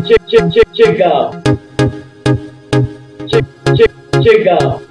check out. Check out.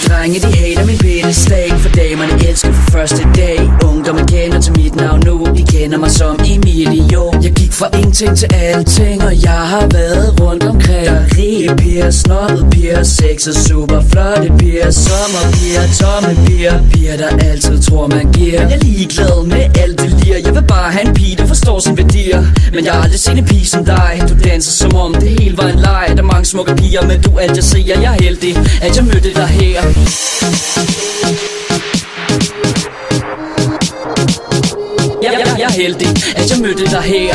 Drenge de hater min pedestal, for damerne elsker for første dag. Ungdommen kender til mit navn nu, de kender mig som Emilio. Jeg gik fra ingenting til alting, og jeg har været rundt omkring. Der er rige piger, snobbede piger, sexede super flotte piger, sommerpiger, tomme piger, piger der altid tror man giver. Men jeg er ligeglad med alt det lir, jeg vil bare have en pige der forstår sine værdier. Men jeg har aldrig set en pige som dig, du danser som om det hele var en leg. Der er mange smukke piger, men du alt jeg ser, jeg er heldig at jeg mødte dig her. Jeg er heldig, at jeg mødte dig her.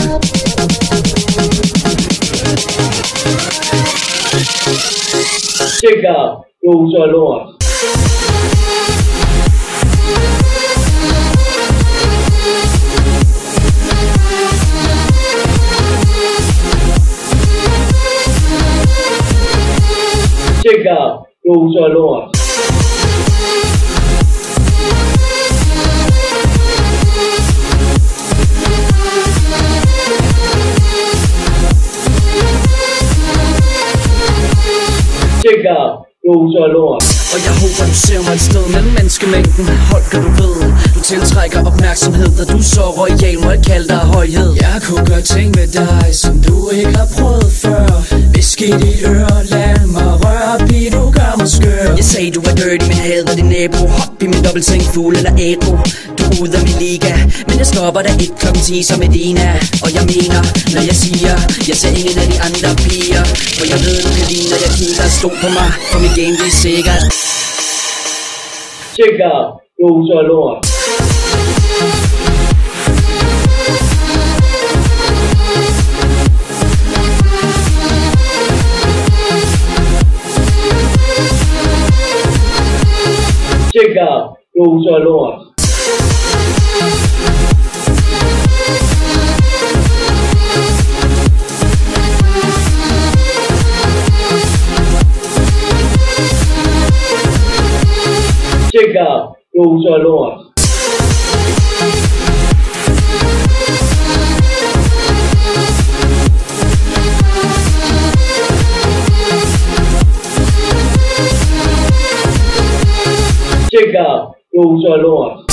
Check out, rosa lort. Check out, rosa lort. Check out, rosa lort. Og jeg håber du ser mig et sted mellem menneskemængden. Hold kan du ved, du tiltrækker opmærksomhed, da du så royal, må jeg kalde dig højhed. Jeg kunne gøre ting med dig, som du ikke har prøvet før. Visk i dit øre, lad mig røre, pige, du gør mig skør. Jeg sagde du var dirty, men hader din nabo. Hop i min dobbeltseng, fugl eller ædru. Du er ude af min liga, men jeg stopper dig 1 kl. 10 som Medina. Og jeg mener, når jeg siger, jeg ser ingen af de andre piger. For jeg ved du kan lide, når jeg kigger. Stå på mig, for mit game det er sikkert. Check out, rosa lort. Check out, rosa lort. Check out, rosa lort. Check out, rosa lort.